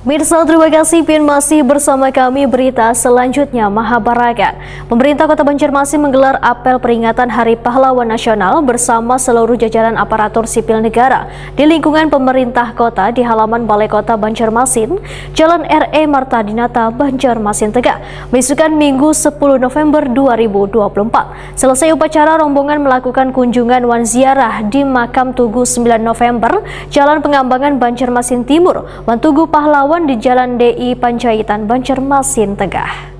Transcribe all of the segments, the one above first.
Mirsa, terima kasih Pin, masih bersama kami. Berita selanjutnya, Mahabharata. Pemerintah Kota Banjarmasin menggelar apel peringatan Hari Pahlawan Nasional bersama seluruh jajaran aparatur sipil negara di lingkungan pemerintah kota di halaman Balai Kota Banjarmasin, Jalan R.E. Marta Dinata, Banjarmasin Tengah, besokan Minggu 10 November 2024. Selesai upacara, rombongan melakukan kunjungan wan ziarah di Makam Tugu 9 November, Jalan Pengambangan Banjarmasin Timur, Wan Tugu Pahlawan di Jalan DI Panjaitan, Banjarmasin Tengah.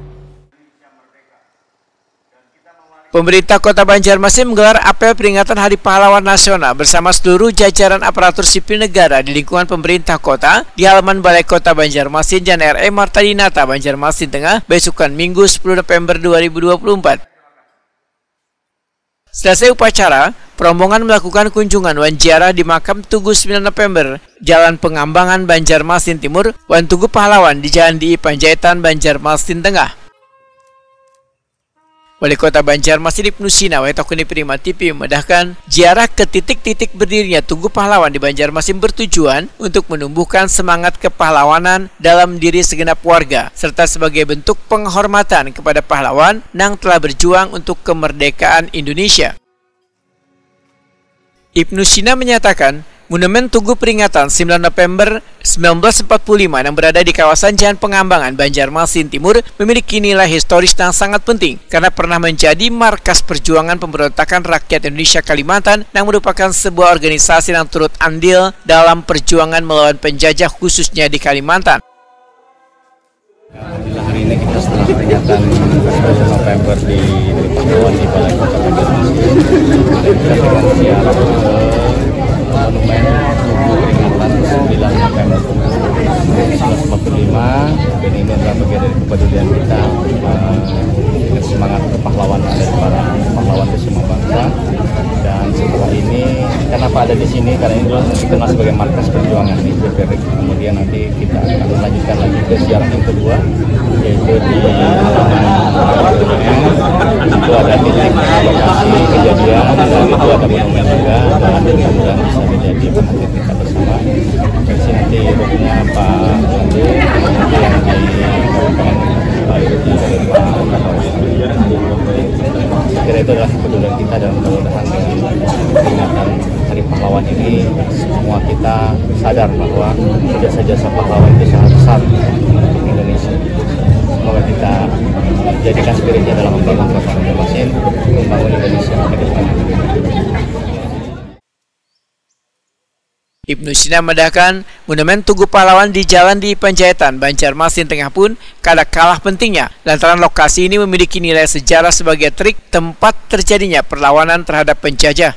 Pemerintah Kota Banjarmasin menggelar apel peringatan Hari Pahlawan Nasional bersama seluruh jajaran aparatur sipil negara di lingkungan pemerintah kota di halaman Balai Kota Banjarmasin, Jalan R.E. Marta Dinata, Banjarmasin Tengah, besokan Minggu 10 November 2024. Selesai upacara, rombongan melakukan kunjungan wan ziarah di Makam Tugu 9 November, Jalan Pengambangan Banjarmasin Timur, Wan Tugu Pahlawan di Jalan DI Panjaitan, Banjarmasin Tengah. Wali Kota Banjarmasin Ibnu Sina Waitokuni Prima TV memedahkan ziarah ke titik-titik berdirinya Tugu Pahlawan di Banjarmasin bertujuan untuk menumbuhkan semangat kepahlawanan dalam diri segenap warga, serta sebagai bentuk penghormatan kepada pahlawan yang telah berjuang untuk kemerdekaan Indonesia. Ibnu Sina menyatakan, Monumen Tugu Peringatan 9 November 1945 yang berada di kawasan Jalan Pengambangan Banjarmasin Timur memiliki nilai historis yang sangat penting karena pernah menjadi markas perjuangan pemberontakan rakyat Indonesia Kalimantan yang merupakan sebuah organisasi yang turut andil dalam perjuangan melawan penjajah khususnya di Kalimantan. Alhamdulillah hari ini kita setelah peringatan 9 November di Pahlawan di Balai Kota Banjarmasin, kita dengan ziarah monumen Tugu Peringatan 9 November 1945, dan ini adalah bagian dari kepedulian kita dengan semangat kepahlawanan dari para pahlawan di semua bangsa. Dan setelah ini, kenapa ada di sini? Karena ini dulu dikenal sebagai markas perjuangan di PPRI. Kemudian nanti kita akan melanjutkan lagi ke ziarah yang kedua, yaitu di halaman itu ada titik lokasi kejadian, dan itu ada monumen juga, dan mudah-mudahan bisa menjadi perhatian kita bersama. Di sini nanti rupanya Pak Andi, kemudian di saya kira itu adalah kepedulian kita, dan mudah-mudahan dengan peringatan Hari Pahlawan ini semua kita sadar bahwa jasa-jasa pahlawan itu sangat besar untuk Indonesia. Semoga kita jadikan spiritnya dalam membangun Kota Banjarmasin, membangun Indonesia ke depan. Ibnu Sina memedahkan Monumen Tugu Pahlawan di Jalan DI Panjaitan, Banjarmasin Tengah pun kada kalah pentingnya lantaran lokasi ini memiliki nilai sejarah sebagai trik tempat terjadinya perlawanan terhadap penjajah.